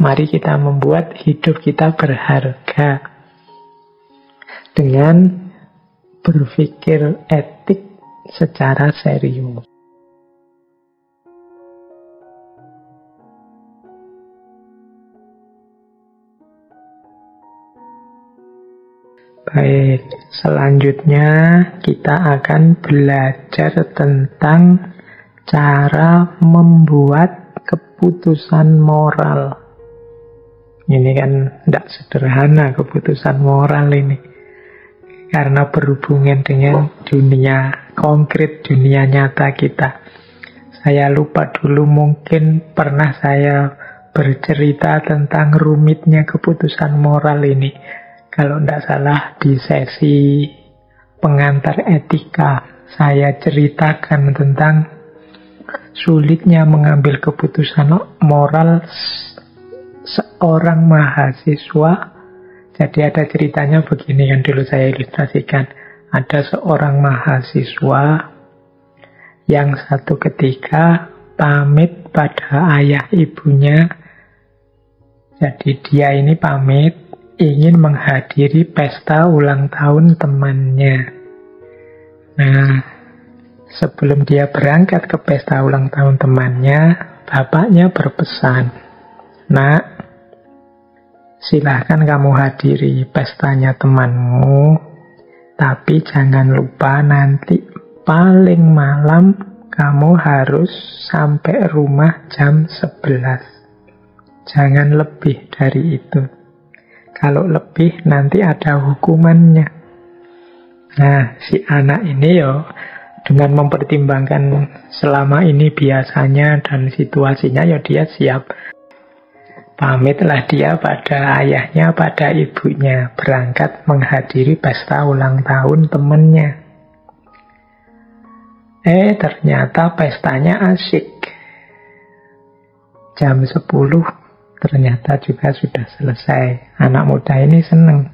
Mari kita membuat hidup kita berharga dengan berpikir etik secara serius. Baik, selanjutnya kita akan belajar tentang cara membuat keputusan moral. Ini kan tidak sederhana keputusan moral ini. Karena berhubungan dengan dunia konkret, dunia nyata kita. Saya lupa dulu, mungkin pernah saya bercerita tentang rumitnya keputusan moral ini. Kalau tidak salah di sesi pengantar etika, saya ceritakan tentang sulitnya mengambil keputusan moral seorang mahasiswa. Jadi ada ceritanya begini, yang dulu saya ilustrasikan. Ada seorang mahasiswa yang satu ketika pamit pada ayah ibunya. Jadi dia ini pamit ingin menghadiri pesta ulang tahun temannya. Nah, sebelum dia berangkat ke pesta ulang tahun temannya, bapaknya berpesan, "Nak, silahkan kamu hadiri pestanya temanmu, tapi jangan lupa nanti paling malam kamu harus sampai rumah jam 11. Jangan lebih dari itu. Kalau lebih nanti ada hukumannya." Nah, si anak ini dengan mempertimbangkan selama ini biasanya dan situasinya, dia siap. Pamitlah dia pada ayahnya, pada ibunya, berangkat menghadiri pesta ulang tahun temannya. Ternyata pestanya asik. Jam 10 ternyata juga sudah selesai. Anak muda ini senang.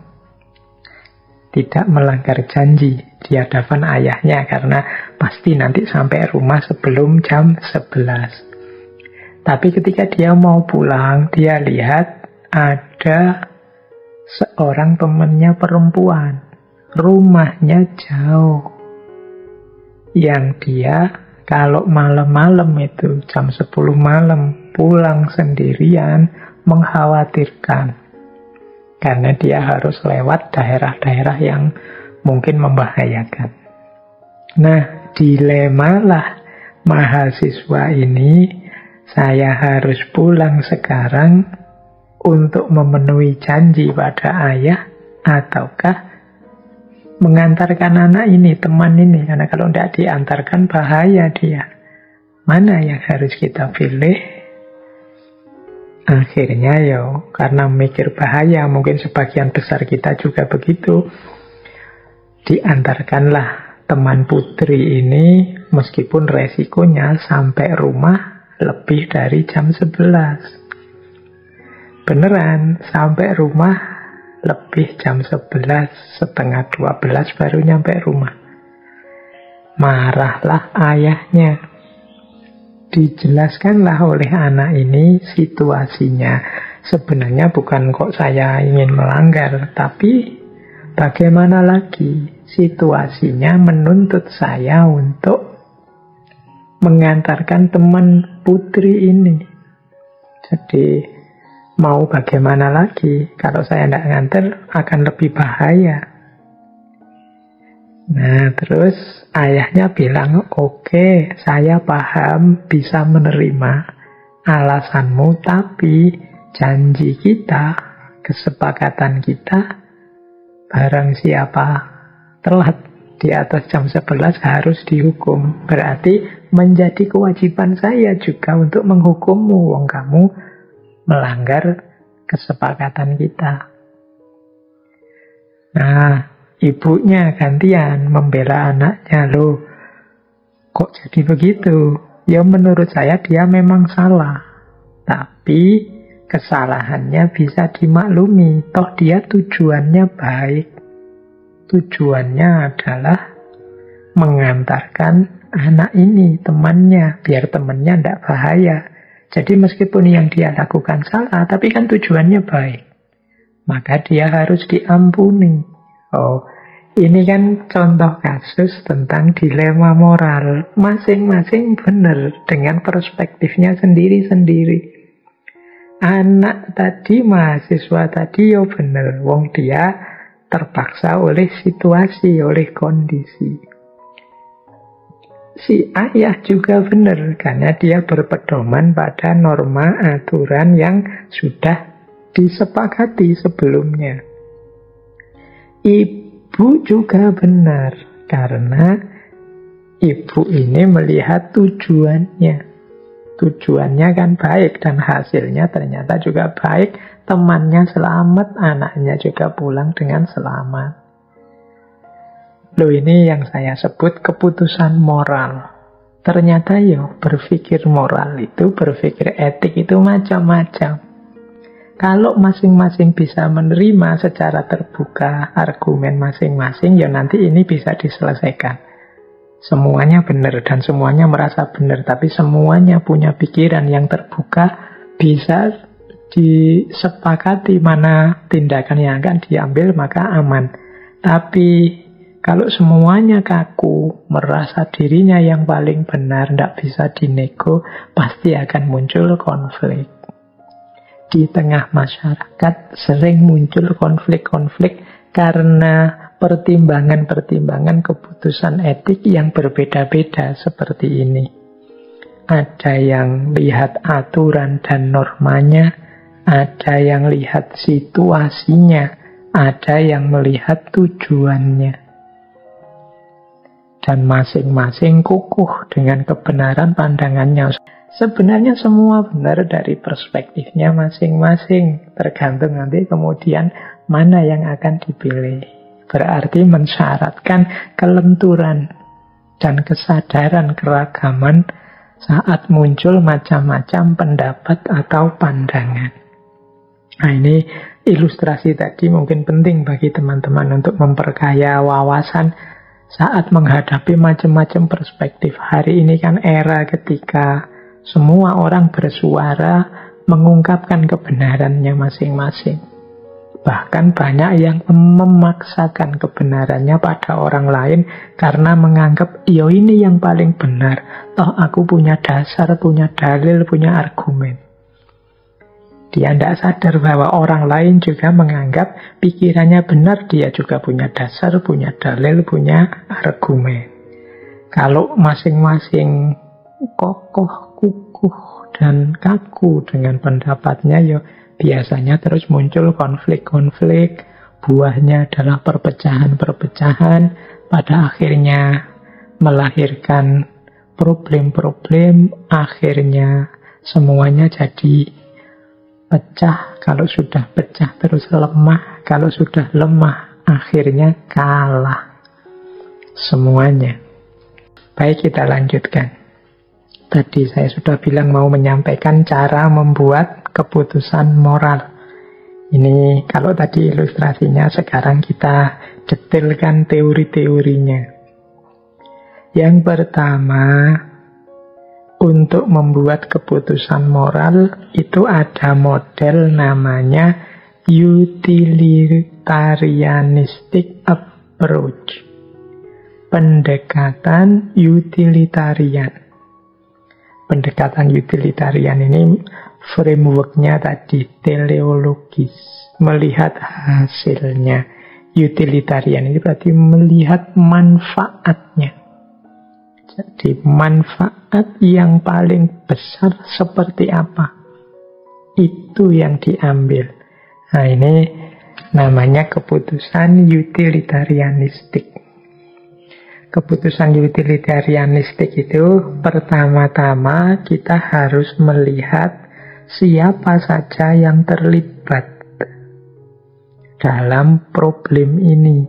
Tidak melanggar janji di hadapan ayahnya, karena pasti nanti sampai rumah sebelum jam 11. Tapi ketika dia mau pulang, dia lihat ada seorang temannya perempuan. Rumahnya jauh. Yang dia kalau malam-malam itu, jam 10 malam, pulang sendirian, mengkhawatirkan. Karena dia harus lewat daerah-daerah yang mungkin membahayakan. Nah, dilemalah mahasiswa ini. Saya harus pulang sekarang untuk memenuhi janji pada ayah, ataukah mengantarkan anak ini, teman ini? Karena kalau tidak diantarkan bahaya dia. Mana yang harus kita pilih? Akhirnya karena mikir bahaya, mungkin sebagian besar kita juga begitu, diantarkanlah teman putri ini, meskipun resikonya sampai rumah lebih dari jam 11. Beneran, sampai rumah lebih jam 11, setengah 12 baru nyampe rumah. Marahlah ayahnya. Dijelaskanlah oleh anak ini situasinya. Sebenarnya bukan kok saya ingin melanggar, tapi bagaimana lagi? Situasinya menuntut saya untuk mengantarkan teman putri ini. Jadi mau bagaimana lagi? Kalau saya tidak nganter akan lebih bahaya. Nah, terus ayahnya bilang, "Oke, saya paham, bisa menerima alasanmu, tapi janji kita, kesepakatan kita, barang siapa telat di atas jam 11 harus dihukum. Berarti menjadi kewajiban saya juga untuk menghukummu, wong kamu melanggar kesepakatan kita." Nah, ibunya gantian membela anaknya. "Loh, kok jadi begitu? Ya menurut saya dia memang salah. Tapi kesalahannya bisa dimaklumi. Toh dia tujuannya baik. Tujuannya adalah mengantarkan anak ini, temannya, biar temannya tidak bahaya. Jadi meskipun yang dia lakukan salah, tapi kan tujuannya baik, maka dia harus diampuni. Oh, ini kan contoh kasus tentang dilema moral. Masing-masing benar dengan perspektifnya sendiri-sendiri. Anak tadi, mahasiswa tadi, yo benar. Wong dia terpaksa oleh situasi, oleh kondisi. Si ayah juga benar, karena dia berpedoman pada norma aturan yang sudah disepakati sebelumnya. Ibu juga benar, karena ibu ini melihat tujuannya. Tujuannya kan baik, dan hasilnya ternyata juga baik. Temannya selamat, anaknya juga pulang dengan selamat. Loh, ini yang saya sebut keputusan moral. Ternyata berpikir moral itu, berpikir etik itu macam-macam. Kalau masing-masing bisa menerima secara terbuka argumen masing-masing, nanti ini bisa diselesaikan. Semuanya benar dan semuanya merasa benar, tapi semuanya punya pikiran yang terbuka, bisa disepakati mana tindakan yang akan diambil, maka aman. Tapi kalau semuanya kaku, merasa dirinya yang paling benar, tidak bisa dinego, pasti akan muncul konflik. Di tengah masyarakat sering muncul konflik-konflik karena pertimbangan-pertimbangan keputusan etik yang berbeda-beda seperti ini. Ada yang lihat aturan dan normanya, ada yang lihat situasinya, ada yang melihat tujuannya. Dan masing-masing kukuh dengan kebenaran pandangannya. Sebenarnya semua benar dari perspektifnya masing-masing. Tergantung nanti kemudian mana yang akan dipilih. Berarti mensyaratkan kelenturan dan kesadaran keragaman saat muncul macam-macam pendapat atau pandangan. Nah, ini ilustrasi tadi mungkin penting bagi teman-teman untuk memperkaya wawasan saat menghadapi macam-macam perspektif. Hari ini kan era ketika semua orang bersuara mengungkapkan kebenarannya masing-masing. Bahkan banyak yang memaksakan kebenarannya pada orang lain karena menganggap, ini yang paling benar. Toh aku punya dasar, punya dalil, punya argumen. Dia tidak sadar bahwa orang lain juga menganggap pikirannya benar, dia juga punya dasar, punya dalil, punya argumen. Kalau masing-masing kokoh, kukuh, dan kaku dengan pendapatnya, biasanya terus muncul konflik-konflik. Buahnya adalah perpecahan-perpecahan, pada akhirnya melahirkan problem-problem, akhirnya semuanya jadi pecah. Kalau sudah pecah terus lemah, kalau sudah lemah akhirnya kalah semuanya. Baik, kita lanjutkan. Tadi saya sudah bilang mau menyampaikan cara membuat keputusan moral. Ini kalau tadi ilustrasinya, sekarang kita detailkan teori-teorinya. Yang pertama, untuk membuat keputusan moral itu ada model namanya utilitarianistic approach. Pendekatan utilitarian. Pendekatan utilitarian ini frameworknya tadi teleologis, melihat hasilnya. Utilitarian ini berarti melihat manfaatnya. Jadi manfaat yang paling besar seperti apa? Itu yang diambil. Nah, ini namanya keputusan utilitarianistik. Keputusan utilitarianistik itu pertama-tama kita harus melihat siapa saja yang terlibat dalam problem ini.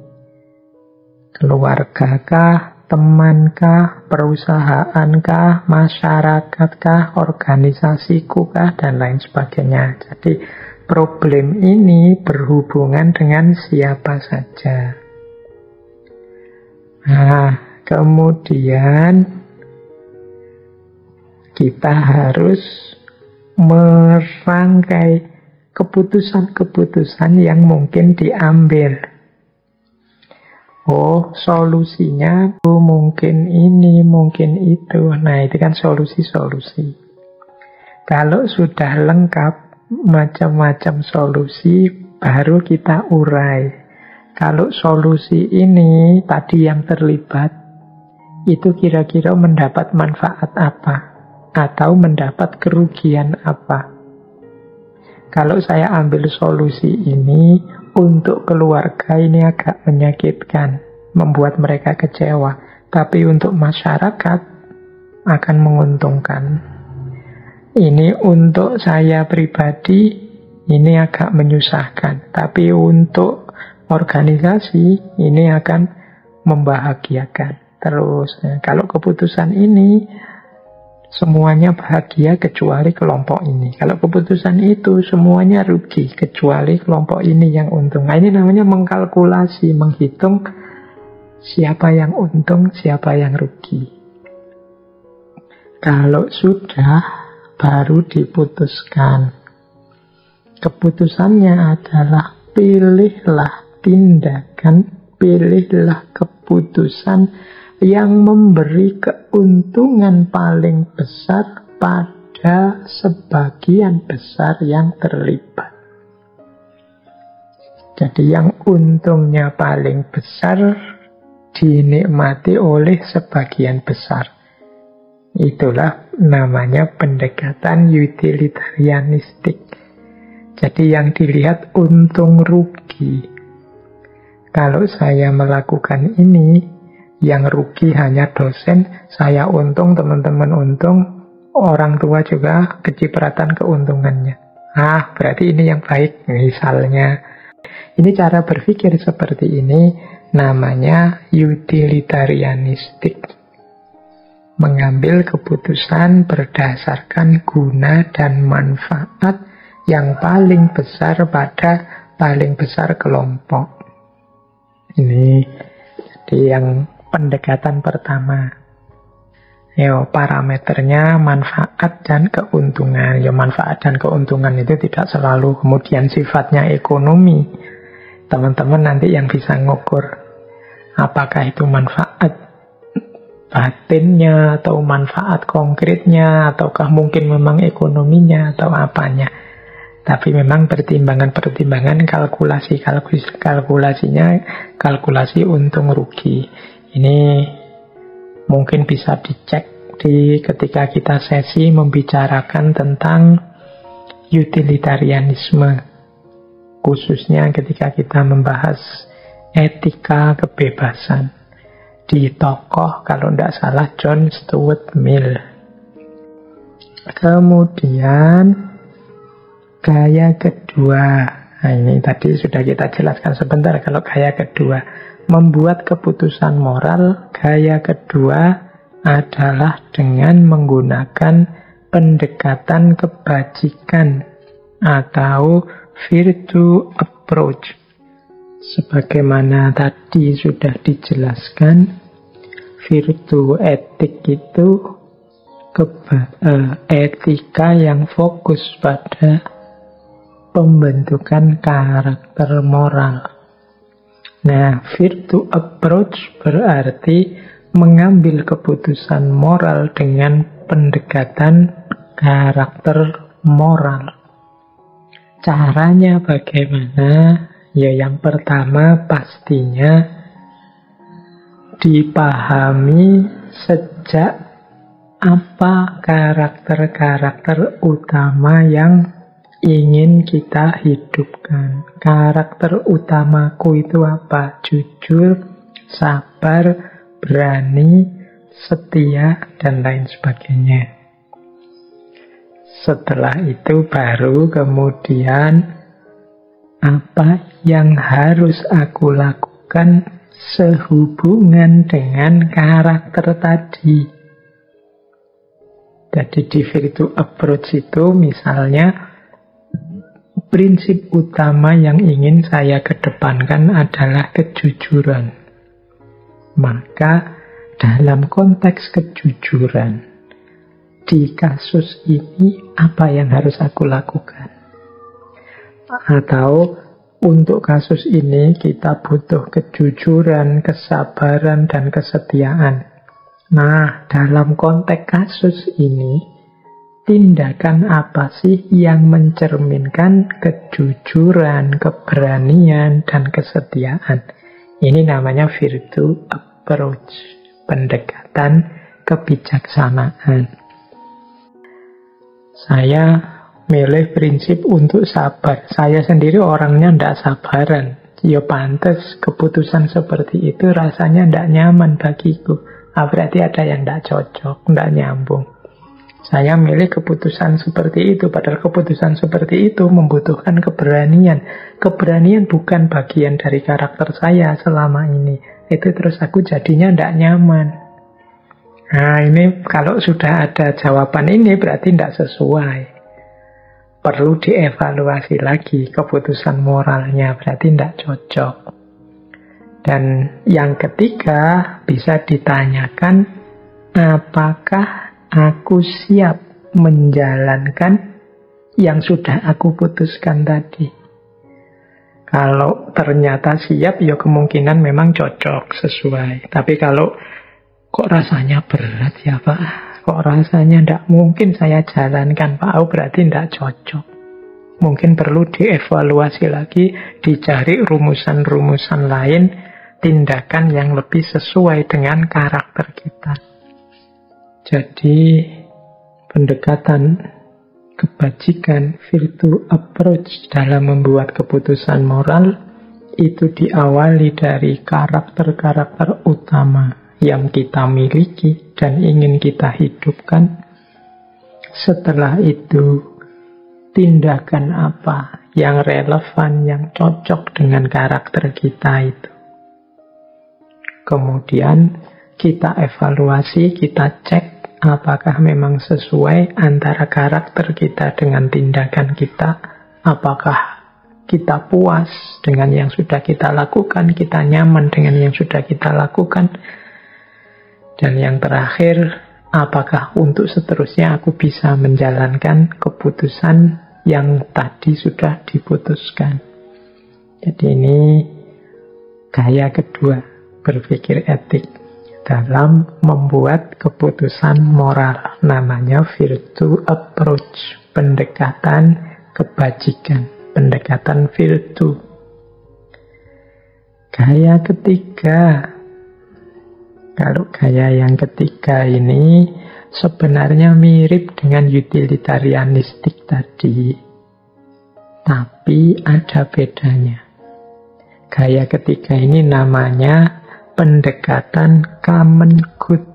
Keluargakah? Temankah, perusahaan-kah, masyarakat-kah, organisasi-kah, dan lain sebagainya. Jadi problem ini berhubungan dengan siapa saja. Nah, kemudian kita harus merangkai keputusan-keputusan yang mungkin diambil. Oh, solusinya mungkin ini, mungkin itu. Nah, itu kan solusi-solusi. Kalau sudah lengkap macam-macam solusi, baru kita urai. Kalau solusi ini tadi yang terlibat, itu kira-kira mendapat manfaat apa? Atau mendapat kerugian apa? Kalau saya ambil solusi ini, untuk keluarga ini agak menyakitkan, membuat mereka kecewa. Tapi untuk masyarakat akan menguntungkan. Ini untuk saya pribadi, ini agak menyusahkan. Tapi untuk organisasi, ini akan membahagiakan. Terus, kalau keputusan ini semuanya bahagia kecuali kelompok ini. Kalau keputusan itu semuanya rugi kecuali kelompok ini yang untung. Nah, ini namanya mengkalkulasi, menghitung siapa yang untung, siapa yang rugi. Kalau sudah, baru diputuskan. Keputusannya adalah pilihlah tindakan, pilihlah keputusan yang memberi keuntungan paling besar pada sebagian besar yang terlibat. Jadi yang untungnya paling besar dinikmati oleh sebagian besar. Itulah namanya pendekatan utilitarianistik. Jadi yang dilihat untung rugi. Kalau saya melakukan ini, yang rugi hanya dosen, saya untung, teman-teman untung, orang tua juga kecipratan keuntungannya. Berarti ini yang baik, misalnya. Ini cara berpikir seperti ini, namanya utilitarianistik. Mengambil keputusan berdasarkan guna dan manfaat yang paling besar pada paling besar kelompok. Ini jadi yang pendekatan pertama. Parameternya manfaat dan keuntungan. Manfaat dan keuntungan itu tidak selalu kemudian sifatnya ekonomi. Teman-teman nanti yang bisa ngukur apakah itu manfaat batinnya atau manfaat konkretnya, ataukah mungkin memang ekonominya atau apanya. Tapi memang pertimbangan-pertimbangan kalkulasinya kalkulasi untung rugi. Ini mungkin bisa dicek ketika kita sesi membicarakan tentang utilitarianisme, khususnya ketika kita membahas etika kebebasan di tokoh, kalau tidak salah, John Stuart Mill. Kemudian gaya kedua. Ini tadi sudah kita jelaskan sebentar. Kalau gaya kedua, membuat keputusan moral, gaya kedua adalah dengan menggunakan pendekatan kebajikan atau virtue approach. Sebagaimana tadi sudah dijelaskan, virtue etik itu etika yang fokus pada pembentukan karakter moral. Nah, virtue approach berarti mengambil keputusan moral dengan pendekatan karakter moral. Caranya bagaimana? Yang pertama pastinya dipahami sejak apa karakter-karakter utama yang ingin kita hidupkan. Karakter utamaku itu apa? Jujur, sabar, berani, setia, dan lain sebagainya. Setelah itu baru kemudian apa yang harus aku lakukan sehubungan dengan karakter tadi. Jadi di virtue approach itu misalnya prinsip utama yang ingin saya kedepankan adalah kejujuran. Maka dalam konteks kejujuran, di kasus ini apa yang harus aku lakukan. Atau untuk kasus ini kita butuh kejujuran, kesabaran, dan kesetiaan. Nah, dalam konteks kasus ini, tindakan apa sih yang mencerminkan kejujuran, keberanian, dan kesetiaan? Ini namanya virtue approach, pendekatan kebijaksanaan. Saya milih prinsip untuk sabar. Saya sendiri orangnya tidak sabaran. Ya pantes keputusan seperti itu rasanya tidak nyaman bagiku. Berarti ada yang tidak cocok, tidak nyambung. Saya milih keputusan seperti itu, padahal keputusan seperti itu membutuhkan keberanian. Keberanian bukan bagian dari karakter saya selama ini. Itu terus aku jadinya tidak nyaman. Nah ini kalau sudah ada jawaban ini berarti tidak sesuai. Perlu dievaluasi lagi keputusan moralnya, berarti tidak cocok. Dan yang ketiga bisa ditanyakan, apakah aku siap menjalankan yang sudah aku putuskan tadi. Kalau ternyata siap, ya kemungkinan memang cocok, sesuai. Tapi kalau kok rasanya berat ya Pak, kok rasanya tidak mungkin saya jalankan Pak, berarti tidak cocok. Mungkin perlu dievaluasi lagi, dicari rumusan-rumusan lain, tindakan yang lebih sesuai dengan karakter kita. Jadi pendekatan kebajikan, virtue approach dalam membuat keputusan moral itu diawali dari karakter-karakter utama yang kita miliki dan ingin kita hidupkan. Setelah itu, tindakan apa yang relevan, yang cocok dengan karakter kita itu. Kemudian kita evaluasi, kita cek apakah memang sesuai antara karakter kita dengan tindakan kita. Apakah kita puas dengan yang sudah kita lakukan, kita nyaman dengan yang sudah kita lakukan. Dan yang terakhir, apakah untuk seterusnya aku bisa menjalankan keputusan yang tadi sudah diputuskan. Jadi ini gaya kedua berpikir etik dalam membuat keputusan moral. Namanya virtue approach, pendekatan kebajikan, pendekatan virtue. Gaya ketiga, kalau gaya yang ketiga ini sebenarnya mirip dengan utilitarianistik tadi, tapi ada bedanya. Gaya ketiga ini namanya pendekatan common good.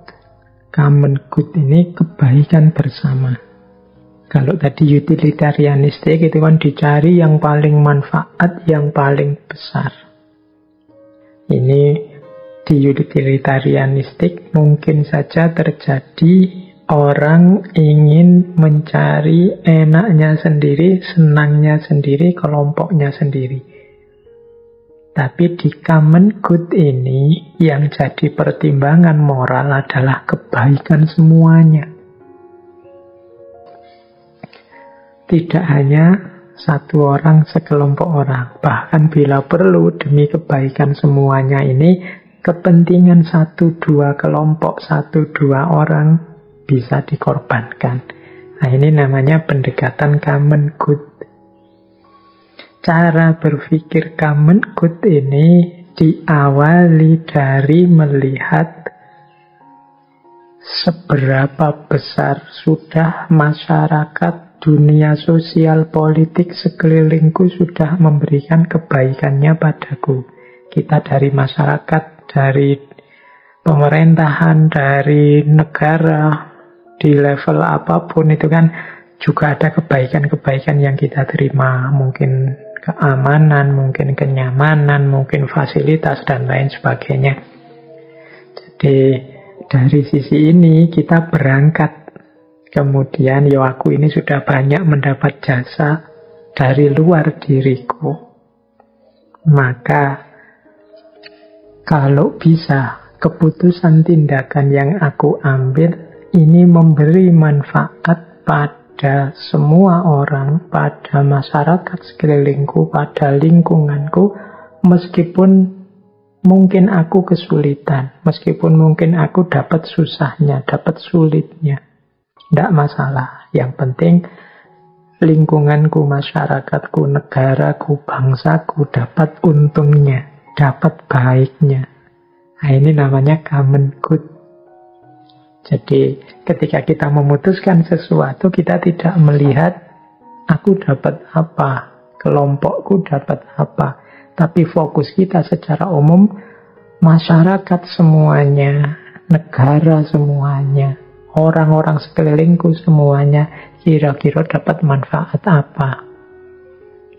Common good ini kebaikan bersama. Kalau tadi utilitarianistik itu kan dicari yang paling manfaat, yang paling besar. Ini di utilitarianistik mungkin saja terjadi orang ingin mencari enaknya sendiri, senangnya sendiri, kelompoknya sendiri. Tapi di common good ini yang jadi pertimbangan moral adalah kebaikan semuanya. Tidak hanya satu orang, sekelompok orang. Bahkan bila perlu demi kebaikan semuanya ini, kepentingan satu dua kelompok, satu dua orang bisa dikorbankan. Nah ini namanya pendekatan common good. Cara berpikir common good ini diawali dari melihat seberapa besar sudah masyarakat, dunia sosial, politik sekelilingku sudah memberikan kebaikannya padaku. Kita dari masyarakat, dari pemerintahan, dari negara, di level apapun itu kan juga ada kebaikan-kebaikan yang kita terima. Mungkin keamanan, mungkin kenyamanan, mungkin fasilitas, dan lain sebagainya. Jadi dari sisi ini kita berangkat. Kemudian ya aku ini sudah banyak mendapat jasa dari luar diriku. Maka kalau bisa keputusan tindakan yang aku ambil ini memberi manfaat pada semua orang, pada masyarakat sekelilingku, pada lingkunganku, meskipun mungkin aku kesulitan, meskipun mungkin aku dapat susahnya, dapat sulitnya. Tidak masalah. Yang penting lingkunganku, masyarakatku, negaraku, bangsaku dapat untungnya, dapat baiknya. Nah, ini namanya common good. Jadi ketika kita memutuskan sesuatu, kita tidak melihat aku dapat apa, kelompokku dapat apa. Tapi fokus kita secara umum, masyarakat semuanya, negara semuanya, orang-orang sekelilingku semuanya, kira-kira dapat manfaat apa?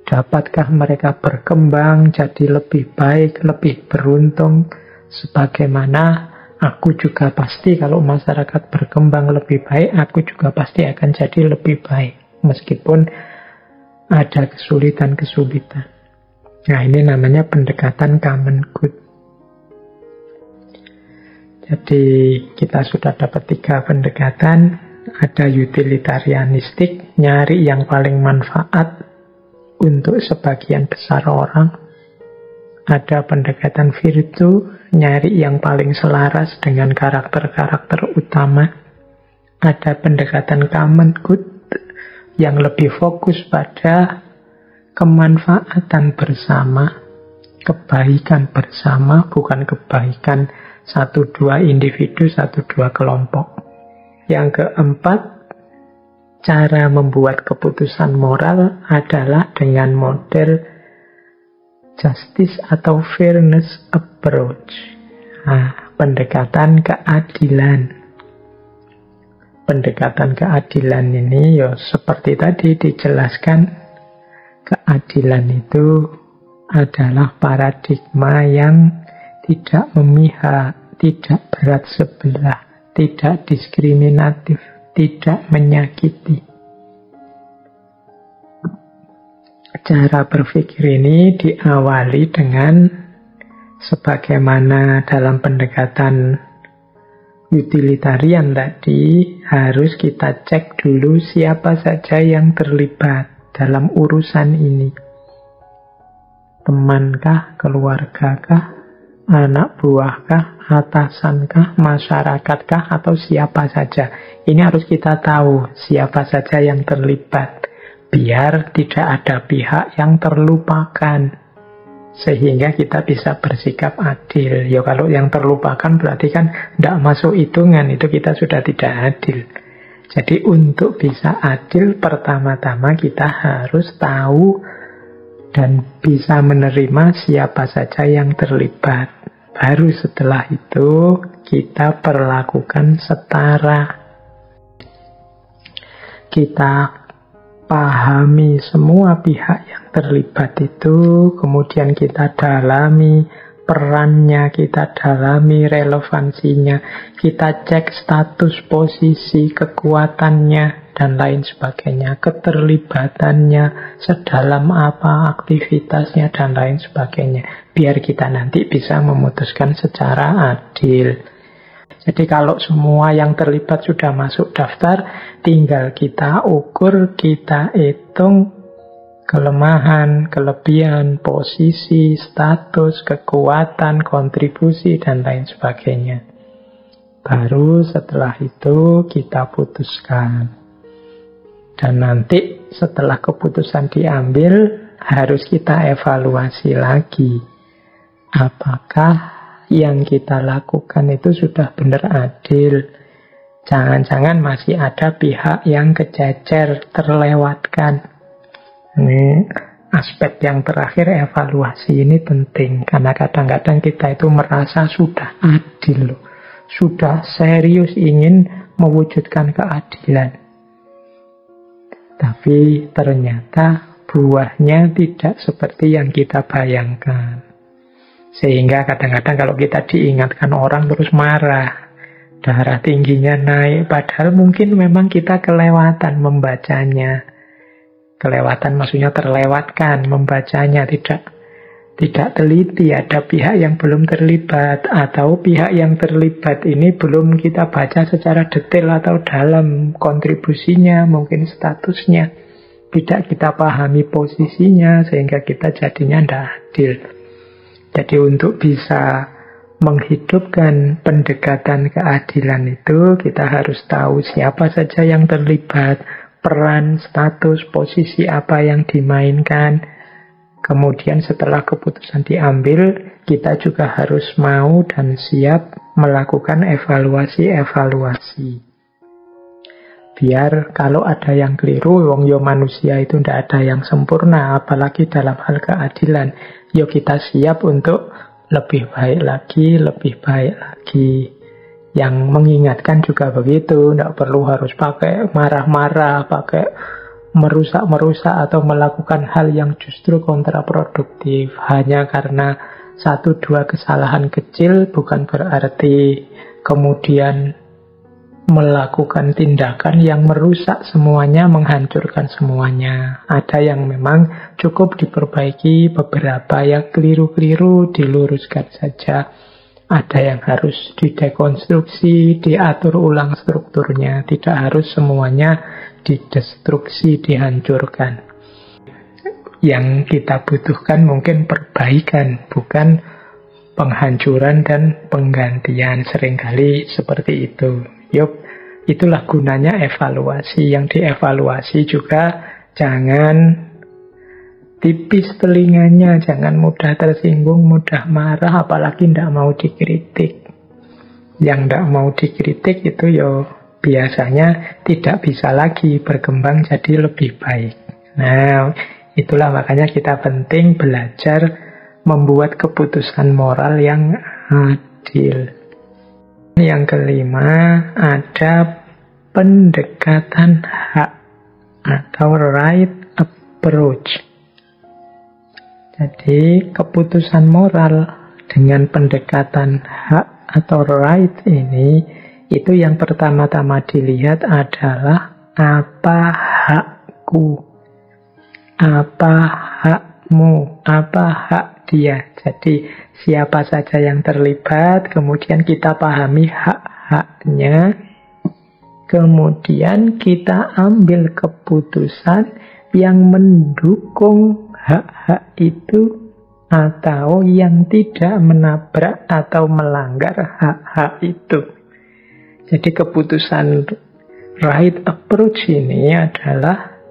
Dapatkah mereka berkembang jadi lebih baik, lebih beruntung? Sebagaimana aku juga pasti kalau masyarakat berkembang lebih baik, aku juga pasti akan jadi lebih baik. Meskipun ada kesulitan-kesulitan. Nah, ini namanya pendekatan common good. Jadi kita sudah dapat 3 pendekatan. Ada utilitarianistik, nyari yang paling manfaat untuk sebagian besar orang. Ada pendekatan virtu, nyari yang paling selaras dengan karakter-karakter utama. Ada pendekatan common good, yang lebih fokus pada kemanfaatan bersama, kebaikan bersama, bukan kebaikan 1-2 individu, 1-2 kelompok. Yang keempat, cara membuat keputusan moral adalah dengan model justice atau fairness approach. Nah, pendekatan keadilan. Pendekatan keadilan ini ya seperti tadi dijelaskan, keadilan itu adalah paradigma yang tidak memihak, tidak berat sebelah, tidak diskriminatif, tidak menyakiti. Cara berpikir ini diawali dengan sebagaimana dalam pendekatan utilitarian tadi, harus kita cek dulu siapa saja yang terlibat dalam urusan ini. Temankah, keluargakah, anak buahkah, atasankah, masyarakatkah, atau siapa saja. Ini harus kita tahu siapa saja yang terlibat, biar tidak ada pihak yang terlupakan, sehingga kita bisa bersikap adil. Ya kalau yang terlupakan berarti kan tidak masuk hitungan, itu kita sudah tidak adil. Jadi untuk bisa adil, pertama-tama kita harus tahu dan bisa menerima siapa saja yang terlibat. Baru setelah itu kita perlakukan setara. Kita pahami semua pihak yang terlibat itu, kemudian kita dalami perannya, kita dalami relevansinya, kita cek status, posisi, kekuatannya, dan lain sebagainya, keterlibatannya, sedalam apa aktivitasnya, dan lain sebagainya, biar kita nanti bisa memutuskan secara adil. Jadi kalau semua yang terlibat sudah masuk daftar, tinggal kita ukur, kita hitung kelemahan, kelebihan, posisi, status, kekuatan, kontribusi, dan lain sebagainya. Baru setelah itu kita putuskan. Dan nanti setelah keputusan diambil, harus kita evaluasi lagi. Apakah yang kita lakukan itu sudah benar adil? Jangan-jangan masih ada pihak yang kejejer, terlewatkan. Ini aspek yang terakhir, evaluasi ini penting. Karena kadang-kadang kita itu merasa sudah adil, sudah serius ingin mewujudkan keadilan. Tapi ternyata buahnya tidak seperti yang kita bayangkan. Sehingga kadang-kadang kalau kita diingatkan orang terus marah, darah tingginya naik, padahal mungkin memang kita kelewatan membacanya. Kelewatan maksudnya terlewatkan membacanya, tidak teliti, ada pihak yang belum terlibat, atau pihak yang terlibat ini belum kita baca secara detail atau dalam kontribusinya, mungkin statusnya. Tidak kita pahami posisinya, sehingga kita jadinya tidak adil. Jadi untuk bisa menghidupkan pendekatan keadilan itu, kita harus tahu siapa saja yang terlibat, peran, status, posisi apa yang dimainkan. Kemudian setelah keputusan diambil, kita juga harus mau dan siap melakukan evaluasi-evaluasi. Biar kalau ada yang keliru, wong yo manusia itu tidak ada yang sempurna, apalagi dalam hal keadilan. Yo kita siap untuk lebih baik lagi, lebih baik lagi. Yang mengingatkan juga begitu, tidak perlu harus pakai marah-marah, pakai merusak-merusak atau melakukan hal yang justru kontraproduktif. Hanya karena 1-2 kesalahan kecil bukan berarti kemudian melakukan tindakan yang merusak semuanya, menghancurkan semuanya. Ada yang memang cukup diperbaiki, beberapa yang keliru-keliru diluruskan saja. Ada yang harus didekonstruksi, diatur ulang strukturnya. Tidak harus semuanya didestruksi, dihancurkan. Yang kita butuhkan mungkin perbaikan, bukan penghancuran dan penggantian. Seringkali seperti itu. Yuk, itulah gunanya evaluasi. Yang dievaluasi juga jangan tipis telinganya, jangan mudah tersinggung, mudah marah, apalagi tidak mau dikritik. Yang tidak mau dikritik itu biasanya tidak bisa lagi berkembang jadi lebih baik. Nah, itulah makanya kita penting belajar membuat keputusan moral yang adil. Yang kelima, ada pendekatan hak atau right approach. Jadi keputusan moral dengan pendekatan hak atau right ini, itu yang pertama-tama dilihat adalah apa hakku, apa hakmu, apa hak dia. Jadi siapa saja yang terlibat, kemudian kita pahami hak-haknya, kemudian kita ambil keputusan yang mendukung hak-hak itu atau yang tidak menabrak atau melanggar hak-hak itu. Jadi keputusan right approach ini adalah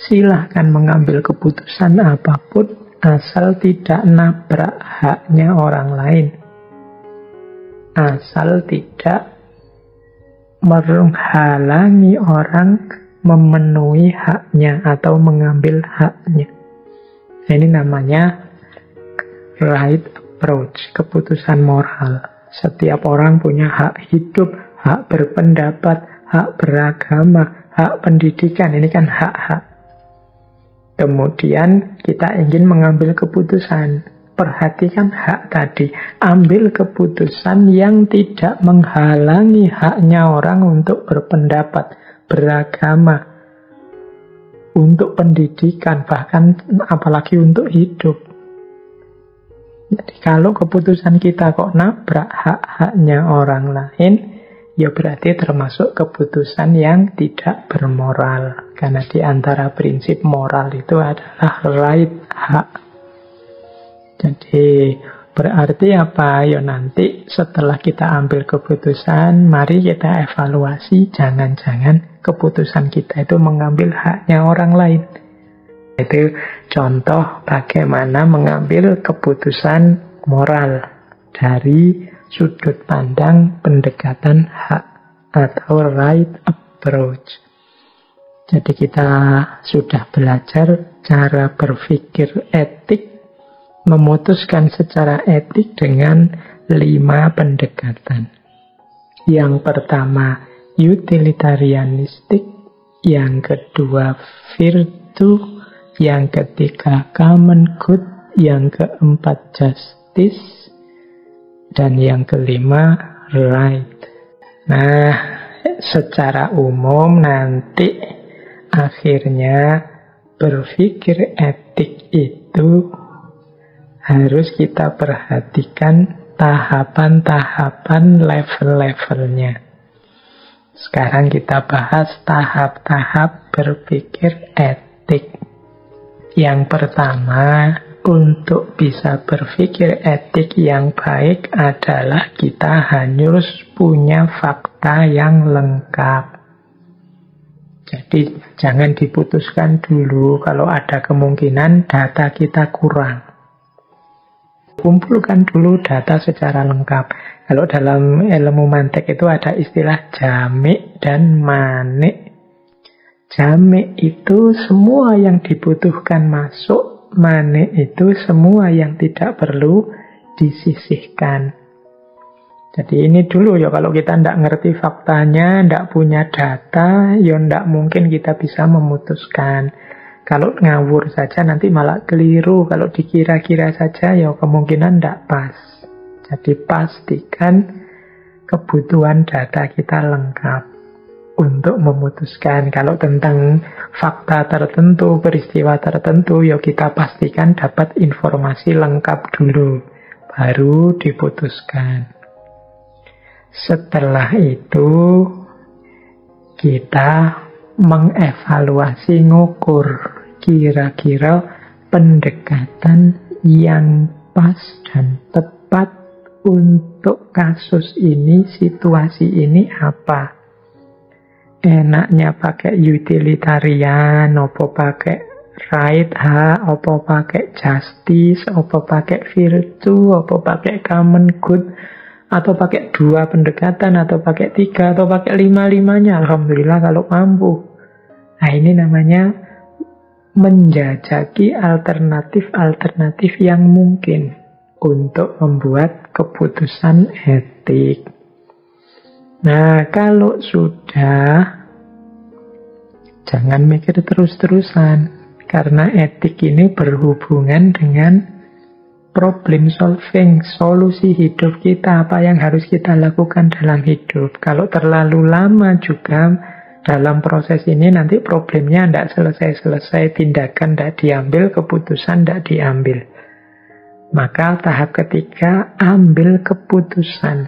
silahkan mengambil keputusan apapun asal tidak nabrak haknya orang lain, asal tidak menghalangi orang memenuhi haknya atau mengambil haknya. Ini namanya right approach, keputusan moral. Setiap orang punya hak hidup, hak berpendapat, hak beragama, hak pendidikan. Ini kan hak-hak. Kemudian kita ingin mengambil keputusan. Perhatikan hak tadi. Ambil keputusan yang tidak menghalangi haknya orang untuk berpendapat, beragama, untuk pendidikan, bahkan apalagi untuk hidup. Jadi kalau keputusan kita kok nabrak hak-haknya orang lain, ya berarti termasuk keputusan yang tidak bermoral. Karena di antara prinsip moral itu adalah right hak. Jadi berarti apa? Ya nanti setelah kita ambil keputusan, mari kita evaluasi. Jangan-jangan keputusan kita itu mengambil haknya orang lain. Itu contoh bagaimana mengambil keputusan moral dari sudut pandang pendekatan hak atau right approach. Jadi kita sudah belajar cara berpikir etik, memutuskan secara etik dengan 5 pendekatan. Yang pertama utilitarianistik, yang kedua virtue, yang ketiga common good, yang keempat justice, dan yang kelima right. Nah, secara umum nanti akhirnya berpikir etik itu harus kita perhatikan tahapan-tahapan level-levelnya. Sekarang kita bahas tahap-tahap berpikir etik. Yang pertama, untuk bisa berpikir etik yang baik adalah kita harus punya fakta yang lengkap. Jadi jangan diputuskan dulu kalau ada kemungkinan data kita kurang. Kumpulkan dulu data secara lengkap. Kalau dalam ilmu mantek itu ada istilah jamik dan manik. Jamik itu semua yang dibutuhkan masuk, manik itu semua yang tidak perlu disisihkan. Jadi ini dulu ya, kalau kita tidak ngerti faktanya, tidak punya data, ya tidak mungkin kita bisa memutuskan. Kalau ngawur saja nanti malah keliru. Kalau dikira-kira saja ya kemungkinan tidak pas. Jadi pastikan kebutuhan data kita lengkap untuk memutuskan. Kalau tentang fakta tertentu, peristiwa tertentu, ya kita pastikan dapat informasi lengkap dulu, baru diputuskan. Setelah itu kita mengevaluasi, ngukur kira-kira pendekatan yang pas dan tepat untuk kasus ini, situasi ini apa. Enaknya pakai utilitarian, apa pakai right, apa pakai justice, apa pakai virtue, apa pakai common good, atau pakai 2 pendekatan, atau pakai 3, atau pakai 5-5-nya. Alhamdulillah kalau mampu. Nah ini namanya menjajaki alternatif-alternatif yang mungkin untuk membuat keputusan etik. Nah kalau sudah, jangan mikir terus-terusan, karena etik ini berhubungan dengan problem solving, solusi hidup kita, apa yang harus kita lakukan dalam hidup. Kalau terlalu lama juga dalam proses ini, nanti problemnya tidak selesai-selesai, tindakan tidak diambil, keputusan tidak diambil. Maka tahap ketiga, ambil keputusan.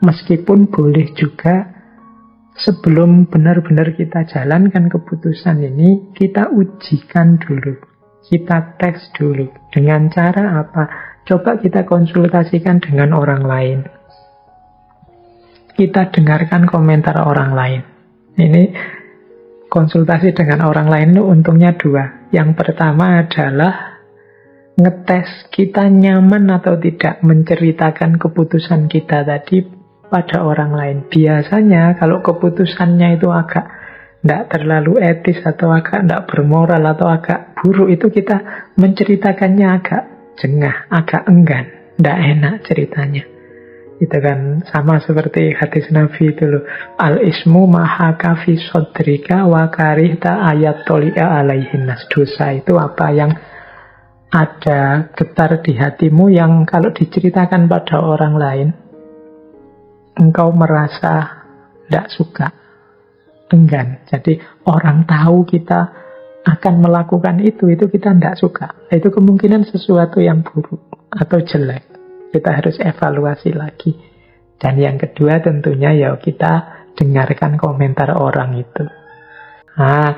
Meskipun boleh juga sebelum benar-benar kita jalankan keputusan ini, kita ujikan dulu. Kita tes dulu. Dengan cara apa? Coba kita konsultasikan dengan orang lain. Kita dengarkan komentar orang lain. Ini konsultasi dengan orang lain itu untungnya 2. Yang pertama adalah ngetes kita nyaman atau tidak menceritakan keputusan kita tadi pada orang lain. Biasanya kalau keputusannya itu agak tidak terlalu etis atau agak tidak bermoral atau agak buruk, itu kita menceritakannya agak jengah, agak enggan, tidak enak ceritanya. Itu kan sama seperti hadis Nabi itu loh. Al-ismu mahaka fi sodrika wa karihta ayat toli'a alaihin nas. Dosa itu apa yang ada getar di hatimu yang kalau diceritakan pada orang lain, engkau merasa tidak suka, enggan. Jadi orang tahu kita akan melakukan itu kita tidak suka. Itu kemungkinan sesuatu yang buruk atau jelek. Kita harus evaluasi lagi. Dan yang kedua tentunya ya kita dengarkan komentar orang itu. Nah,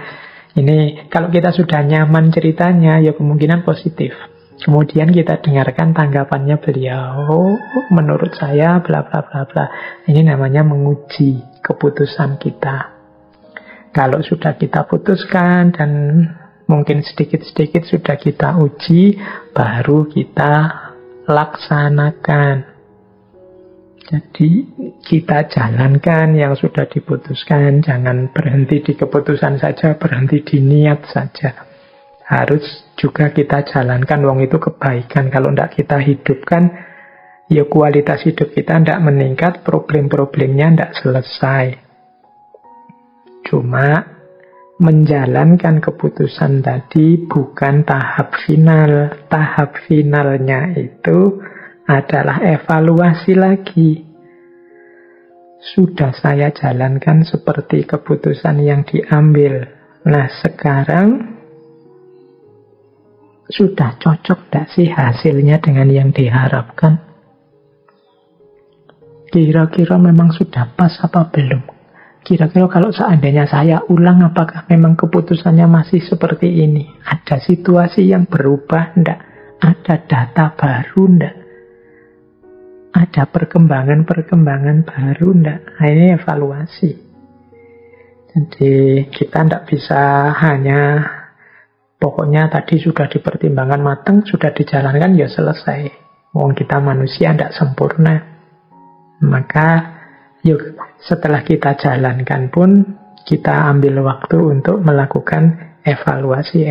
ini kalau kita sudah nyaman ceritanya ya kemungkinan positif. Kemudian kita dengarkan tanggapannya beliau. Oh, menurut saya bla bla bla bla. Ini namanya menguji keputusan kita. Kalau sudah kita putuskan dan mungkin sedikit-sedikit sudah kita uji, baru kita laksanakan. Jadi kita jalankan yang sudah diputuskan. Jangan berhenti di keputusan saja, berhenti di niat saja. Harus juga kita jalankan, wong itu kebaikan. Kalau tidak kita hidupkan, ya kualitas hidup kita tidak meningkat, problem-problemnya tidak selesai. Cuma menjalankan keputusan tadi bukan tahap final. Tahap finalnya itu adalah evaluasi lagi. Sudah saya jalankan seperti keputusan yang diambil. Nah sekarang sudah cocok tidak sih hasilnya dengan yang diharapkan? Kira-kira memang sudah pas apa belum? Kira-kira kalau seandainya saya ulang, apakah memang keputusannya masih seperti ini? Ada situasi yang berubah enggak? Ada data baru enggak? Ada perkembangan-perkembangan baru enggak? Nah, ini evaluasi. Jadi kita enggak bisa hanya pokoknya tadi sudah dipertimbangkan matang, sudah dijalankan, ya selesai. Wong kita manusia enggak sempurna. Maka yuk setelah kita jalankan pun kita ambil waktu untuk melakukan evaluasi.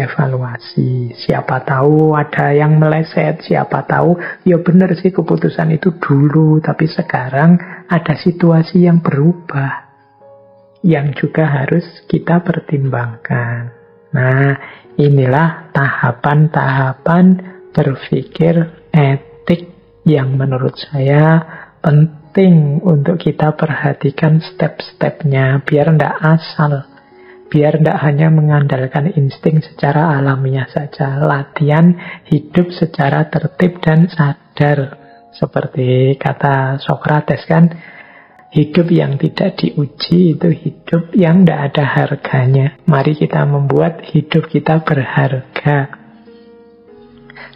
Siapa tahu ada yang meleset, siapa tahu ya benar sih keputusan itu dulu, tapi sekarang ada situasi yang berubah yang juga harus kita pertimbangkan. Nah, inilah tahapan-tahapan berpikir etik yang menurut saya penting untuk kita perhatikan step-stepnya, biar tidak asal, biar tidak hanya mengandalkan insting secara alamiah saja. Latihan hidup secara tertib dan sadar. Seperti kata Sokrates kan, hidup yang tidak diuji itu hidup yang tidak ada harganya. Mari kita membuat hidup kita berharga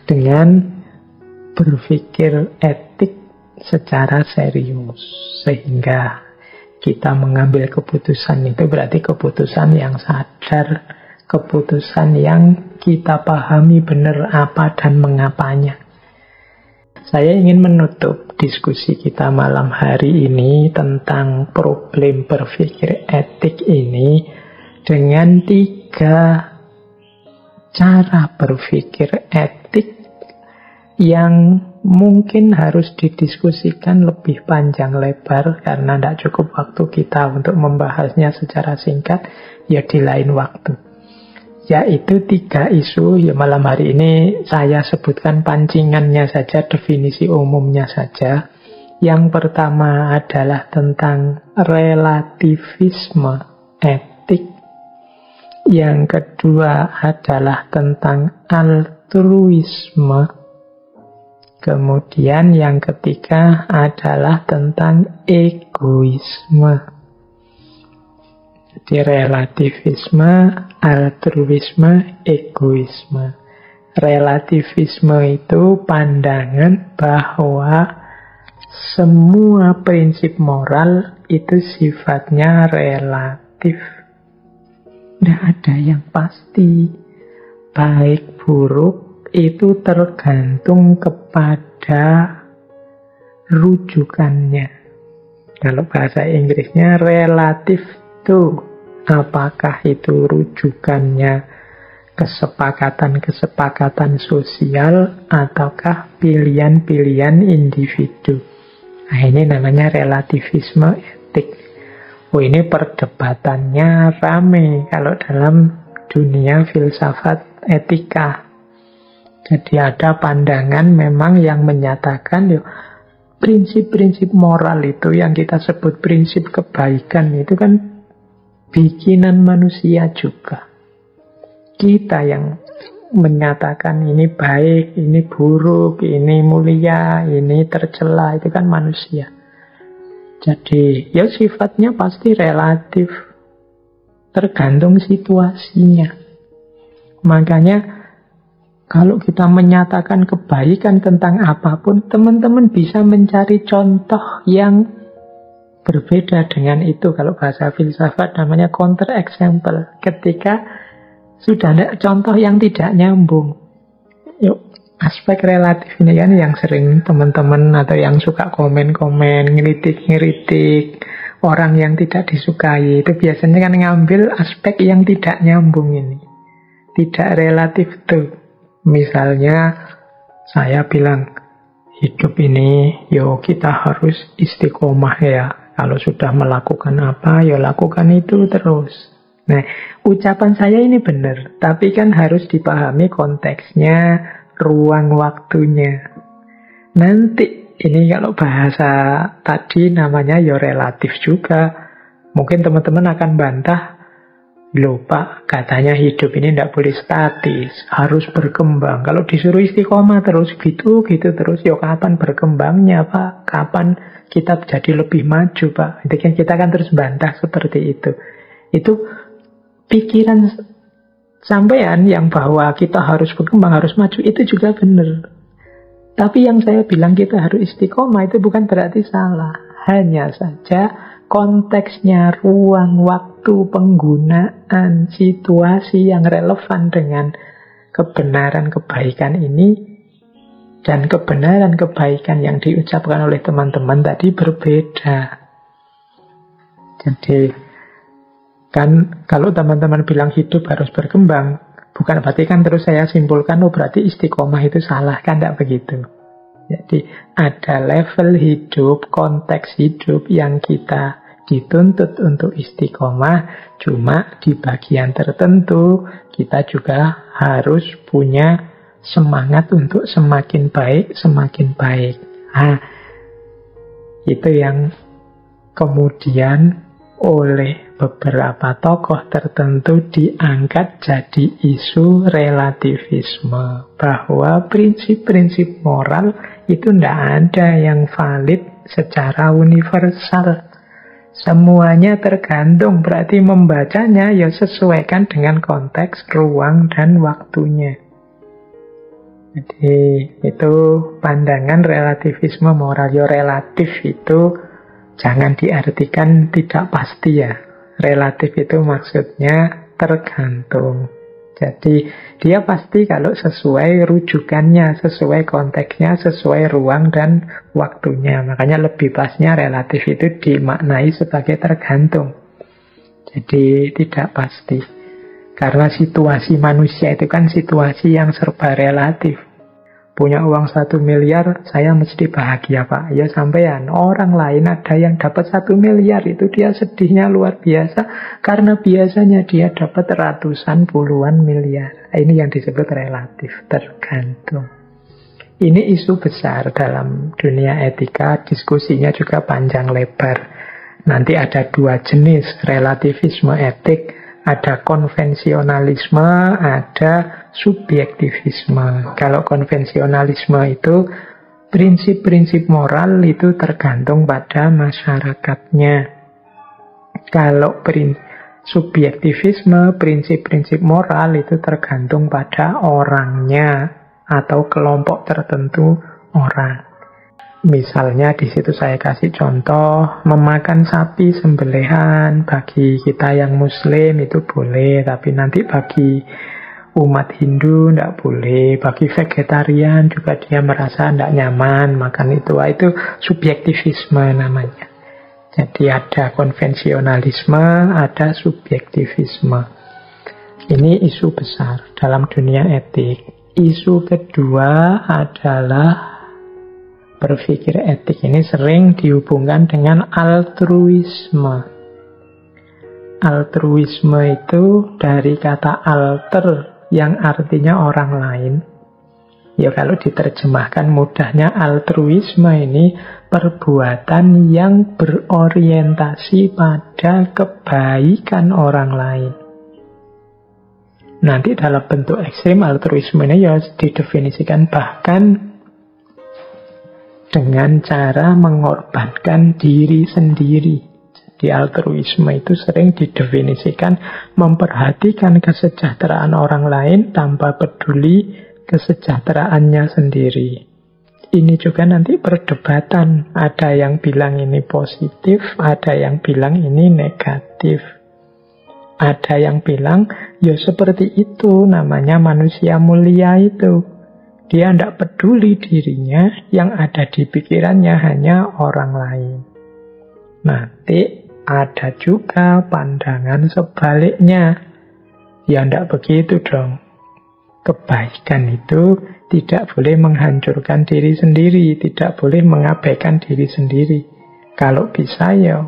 dengan berpikir etik secara serius, sehingga kita mengambil keputusan itu berarti keputusan yang sadar, keputusan yang kita pahami benar apa dan mengapanya. Saya ingin menutup diskusi kita malam hari ini tentang problem berpikir etik ini dengan 3 cara berpikir etik yang mungkin harus didiskusikan lebih panjang lebar karena tidak cukup waktu kita untuk membahasnya secara singkat, ya di lain waktu. Yaitu 3 isu, ya malam hari ini saya sebutkan pancingannya saja, definisi umumnya saja. Yang pertama adalah tentang relativisme etik. Yang kedua adalah tentang altruisme. Kemudian yang ketiga adalah tentang egoisme. Jadi relativisme, altruisme, egoisme. Relativisme itu pandangan bahwa semua prinsip moral itu sifatnya relatif. Tidak ada yang pasti. Baik buruk itu tergantung kepada rujukannya. Kalau bahasa Inggrisnya relatif to, apakah itu rujukannya kesepakatan-kesepakatan sosial ataukah pilihan-pilihan individu. Nah, ini namanya relativisme etik. Oh, ini perdebatannya rame kalau dalam dunia filsafat etika. Jadi ada pandangan memang yang menyatakan prinsip-prinsip moral itu yang kita sebut prinsip kebaikan itu kan bikinan manusia juga. Kita yang menyatakan ini baik, ini buruk, ini mulia, ini tercela, itu kan manusia. Jadi ya sifatnya pasti relatif, tergantung situasinya. Makanya kalau kita menyatakan kebaikan tentang apapun, teman-teman bisa mencari contoh yang berbeda dengan itu. Kalau bahasa filsafat namanya counter example. Ketika sudah ada contoh yang tidak nyambung. Yuk, aspek relatif ini kan yang sering teman-teman atau yang suka komen-komen, ngeritik-ngeritik orang yang tidak disukai. Itu biasanya kan ngambil aspek yang tidak nyambung ini. Tidak relatif tuh. Misalnya saya bilang hidup ini kita harus istiqomah ya. Kalau sudah melakukan apa lakukan itu terus. Nah, ucapan saya ini benar, tapi kan harus dipahami konteksnya, ruang waktunya. Nanti ini kalau bahasa tadi namanya relatif juga. Mungkin teman-teman akan bantah, Loh Pak, katanya hidup ini tidak boleh statis, harus berkembang. Kalau disuruh istiqomah terus gitu terus, ya kapan berkembangnya Pak? Kapan kita jadi lebih maju Pak? Itu kan kita kan terus bantah seperti itu. Itu pikiran sampean yang bahwa kita harus berkembang, harus maju, itu juga benar. Tapi yang saya bilang kita harus istiqomah itu bukan berarti salah. Hanya saja konteksnya, ruang, waktu, penggunaan, situasi yang relevan dengan kebenaran kebaikan ini dan kebenaran kebaikan yang diucapkan oleh teman-teman tadi berbeda. Jadi kan kalau teman-teman bilang hidup harus berkembang, bukan berarti kan terus saya simpulkan, oh berarti istiqomah itu salah, kan tidak begitu. Jadi ada level hidup, konteks hidup yang kita dituntut untuk istiqomah, cuma di bagian tertentu kita juga harus punya semangat untuk semakin baik, semakin baik. Nah, itu yang kemudian oleh beberapa tokoh tertentu diangkat jadi isu relativisme, bahwa prinsip-prinsip moral itu tidak ada yang valid secara universal. Semuanya tergantung, berarti membacanya ya sesuaikan dengan konteks, ruang, dan waktunya. Jadi itu pandangan relativisme moral. Ya relatif itu jangan diartikan tidak pasti ya. Relatif itu maksudnya tergantung. Jadi dia pasti kalau sesuai rujukannya, sesuai konteksnya, sesuai ruang dan waktunya. Makanya lebih pasnya relatif itu dimaknai sebagai tergantung. Jadi tidak pasti. Karena situasi manusia itu kan situasi yang serba relatif. Punya uang 1 miliar, saya mesti bahagia Pak. Ya sampean, orang lain ada yang dapat 1 miliar, itu dia sedihnya luar biasa. Karena biasanya dia dapat ratusan, puluhan miliar. Ini yang disebut relatif, tergantung. Ini isu besar dalam dunia etika, diskusinya juga panjang lebar. Nanti ada 2 jenis relativisme etik. Ada konvensionalisme, ada subjektivisme. Kalau konvensionalisme itu prinsip-prinsip moral itu tergantung pada masyarakatnya. Kalau subjektivisme, prinsip-prinsip moral itu tergantung pada orangnya atau kelompok tertentu orang. Misalnya di situ saya kasih contoh, memakan sapi sembelihan bagi kita yang muslim itu boleh, tapi nanti bagi umat Hindu tidak boleh, bagi vegetarian juga dia merasa tidak nyaman makan itu. Itu subjektivisme namanya. Jadi ada konvensionalisme, ada subjektivisme. Ini isu besar dalam dunia etik. Isu kedua adalah berpikir etik ini sering dihubungkan dengan altruisme. Altruisme itu dari kata alter yang artinya orang lain. Ya kalau diterjemahkan mudahnya, altruisme ini perbuatan yang berorientasi pada kebaikan orang lain. Nanti dalam bentuk ekstrim altruisme ini ya didefinisikan bahkan dengan cara mengorbankan diri sendiri. Jadi altruisme itu sering didefinisikan memperhatikan kesejahteraan orang lain tanpa peduli kesejahteraannya sendiri. Ini juga nanti perdebatan. Ada yang bilang ini positif, ada yang bilang ini negatif. Ada yang bilang, ya seperti itu namanya manusia mulia itu. Dia tidak peduli dirinya, yang ada di pikirannya hanya orang lain. Nanti ada juga pandangan sebaliknya. Ya tidak begitu dong. Kebaikan itu tidak boleh menghancurkan diri sendiri, tidak boleh mengabaikan diri sendiri. Kalau bisa ya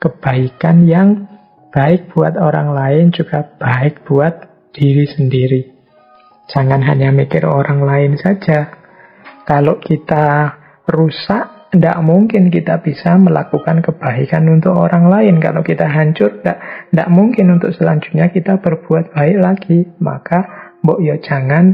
kebaikan yang baik buat orang lain juga baik buat diri sendiri. Jangan hanya mikir orang lain saja. Kalau kita rusak tidak mungkin kita bisa melakukan kebaikan untuk orang lain. Kalau kita hancur, tidak mungkin untuk selanjutnya kita berbuat baik lagi. Maka mbok yo jangan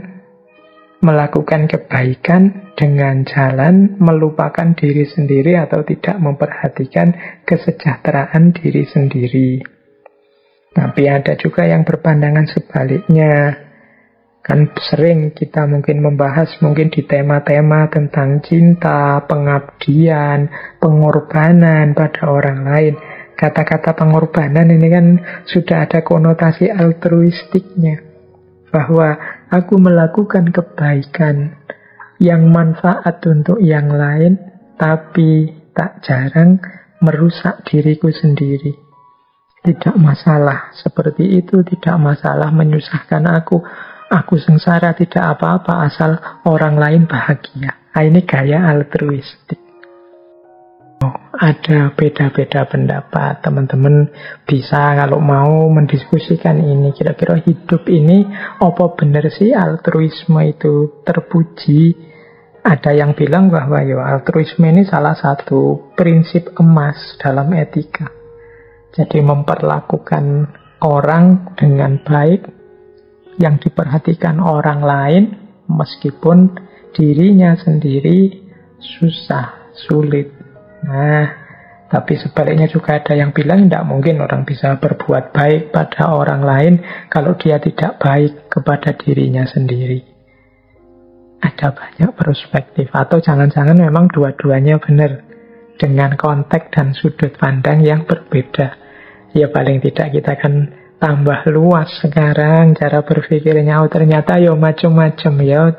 melakukan kebaikan dengan jalan melupakan diri sendiri atau tidak memperhatikan kesejahteraan diri sendiri. Tapi ada juga yang berpandangan sebaliknya. Kan sering kita mungkin membahas mungkin di tema-tema tentang cinta, pengabdian, pengorbanan pada orang lain. Kata-kata pengorbanan ini kan sudah ada konotasi altruistiknya. Bahwa aku melakukan kebaikan yang manfaat untuk yang lain, tapi tak jarang merusak diriku sendiri. Tidak masalah seperti itu, tidak masalah menyusahkan aku. Aku sengsara tidak apa-apa asal orang lain bahagia. Nah, ini gaya altruistik. Ada beda-beda pendapat. Teman-teman bisa kalau mau mendiskusikan ini. Kira-kira hidup ini apa benar sih altruisme itu terpuji? Ada yang bilang bahwa altruisme ini salah satu prinsip emas dalam etika. Jadi memperlakukan orang dengan baik, yang diperhatikan orang lain meskipun dirinya sendiri susah, sulit. Nah, tapi sebaliknya juga ada yang bilang tidak mungkin orang bisa berbuat baik pada orang lain kalau dia tidak baik kepada dirinya sendiri. Ada banyak perspektif, atau jangan-jangan memang dua-duanya benar dengan konteks dan sudut pandang yang berbeda. Ya paling tidak kita kan tambah luas sekarang cara berpikirnya. Oh ternyata macam-macam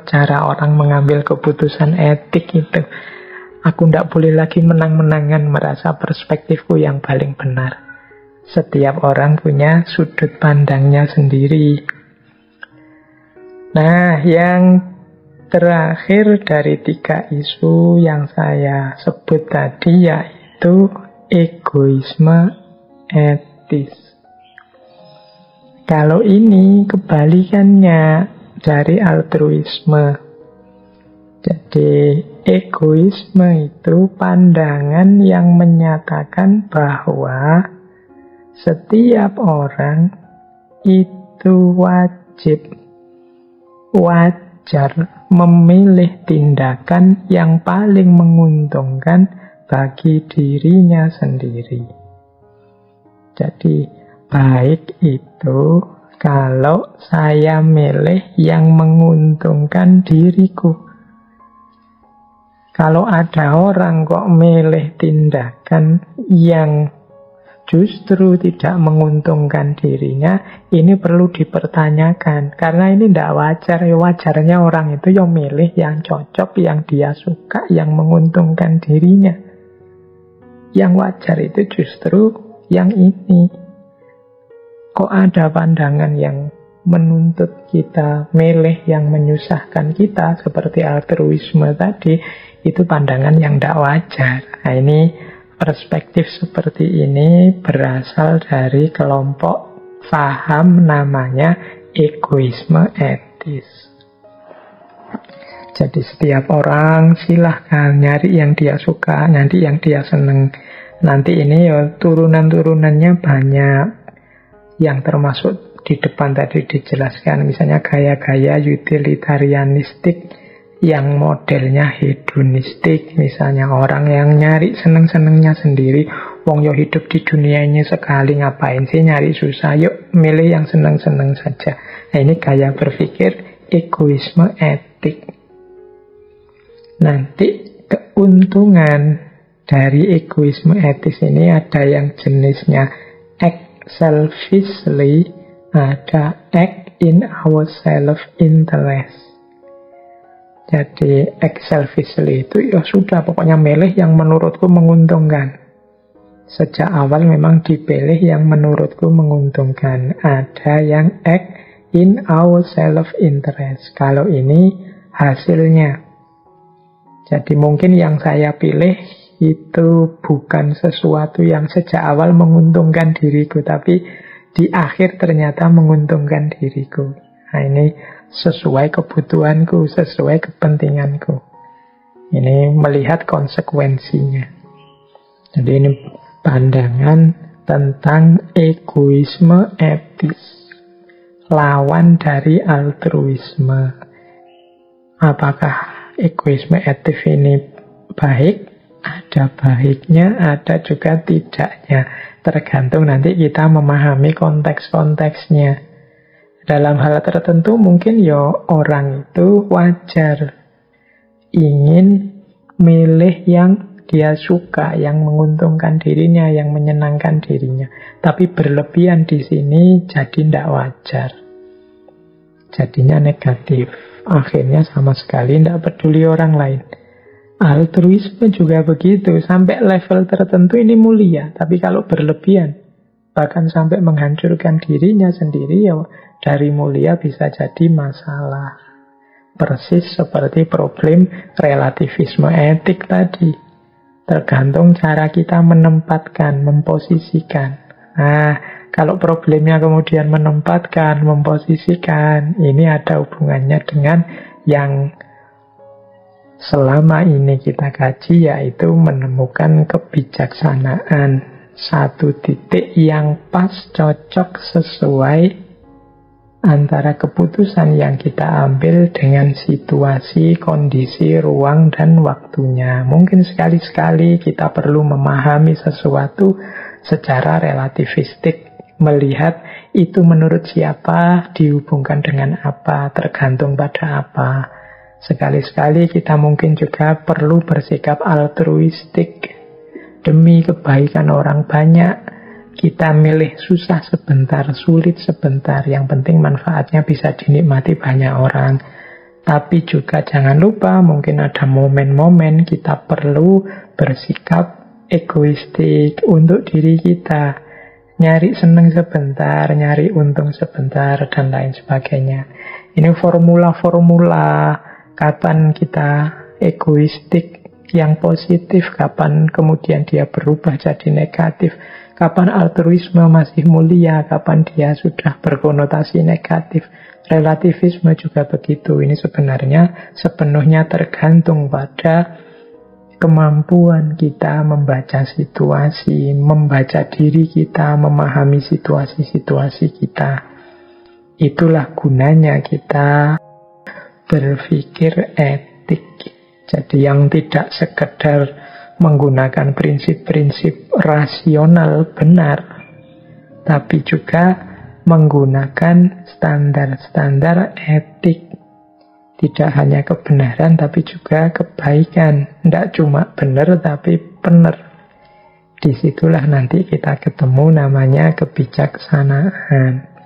cara orang mengambil keputusan etik itu. Aku tidak boleh lagi menang-menangan merasa perspektifku yang paling benar. Setiap orang punya sudut pandangnya sendiri. Nah, yang terakhir dari 3 isu yang saya sebut tadi yaitu egoisme etis. Kalau ini kebalikannya dari altruisme. Jadi egoisme itu pandangan yang menyatakan bahwa setiap orang itu wajar memilih tindakan yang paling menguntungkan bagi dirinya sendiri. Jadi baik itu kalau saya milih yang menguntungkan diriku. Kalau ada orang kok milih tindakan yang justru tidak menguntungkan dirinya, ini perlu dipertanyakan. Karena ini tidak wajar. Wajarnya orang itu yang milih yang cocok, yang dia suka, yang menguntungkan dirinya. Yang wajar itu justru yang ini. Kok ada pandangan yang menuntut kita milih yang menyusahkan kita seperti altruisme tadi, itu pandangan yang tidak wajar. Nah ini perspektif seperti ini berasal dari kelompok paham namanya egoisme etis. Jadi setiap orang silahkan nyari yang dia suka, nanti yang dia seneng. Nanti ini turunan-turunannya banyak. Yang termasuk di depan tadi dijelaskan, misalnya gaya-gaya utilitarianistik yang modelnya hedonistik, misalnya orang yang nyari seneng-senengnya sendiri. Wong yo hidup di dunia ini sekali, ngapain sih nyari susah, yuk milih yang seneng-seneng saja. Nah ini gaya berpikir egoisme etik. Nanti keuntungan dari egoisme etis ini ada yang jenisnya act selfishly, ada act in our self-interest. Jadi act selfishly itu sudah pokoknya milih yang menurutku menguntungkan. Sejak awal memang dipilih yang menurutku menguntungkan. Ada yang act in our self-interest. Kalau ini hasilnya. Jadi mungkin yang saya pilih itu bukan sesuatu yang sejak awal menguntungkan diriku, tapi di akhir ternyata menguntungkan diriku. Nah ini sesuai kebutuhanku, sesuai kepentinganku. Ini melihat konsekuensinya. Jadi ini pandangan tentang egoisme etis, lawan dari altruisme. Apakah egoisme etis ini baik? Ada baiknya, ada juga tidaknya. Tergantung nanti kita memahami konteks-konteksnya. Dalam hal tertentu mungkin ya orang itu wajar ingin milih yang dia suka, yang menguntungkan dirinya, yang menyenangkan dirinya. Tapi berlebihan di sini jadi tidak wajar. Jadinya negatif. Akhirnya sama sekali tidak peduli orang lain. Altruisme juga begitu. Sampai level tertentu ini mulia. Tapi kalau berlebihan, bahkan sampai menghancurkan dirinya sendiri, ya dari mulia bisa jadi masalah. Persis seperti problem relativisme etik tadi. Tergantung cara kita menempatkan, memposisikan. Nah, kalau problemnya kemudian menempatkan, memposisikan, ini ada hubungannya dengan yang selama ini kita kaji, yaitu menemukan kebijaksanaan. Satu titik yang pas, cocok, sesuai antara keputusan yang kita ambil dengan situasi, kondisi, ruang, dan waktunya. Mungkin sekali-sekali kita perlu memahami sesuatu secara relativistik, melihat itu menurut siapa, dihubungkan dengan apa, tergantung pada apa. Sekali-sekali kita mungkin juga perlu bersikap altruistik demi kebaikan orang banyak. Kita milih susah sebentar, sulit sebentar. Yang penting manfaatnya bisa dinikmati banyak orang. Tapi juga jangan lupa mungkin ada momen-momen kita perlu bersikap egoistik untuk diri kita. Nyari seneng sebentar, nyari untung sebentar, dan lain sebagainya. Ini formula-formula kapan kita egoistik yang positif, kapan kemudian dia berubah jadi negatif. Kapan altruisme masih mulia, kapan dia sudah berkonotasi negatif. Relativisme juga begitu. Ini sebenarnya sepenuhnya tergantung pada kemampuan kita membaca situasi, membaca diri kita, memahami situasi-situasi kita. Itulah gunanya kita berpikir etik. Jadi yang tidak sekedar menggunakan prinsip-prinsip rasional benar, tapi juga menggunakan standar-standar etik. Tidak hanya kebenaran, tapi juga kebaikan. Tidak cuma benar, tapi benar. Disitulah nanti kita ketemu namanya kebijaksanaan.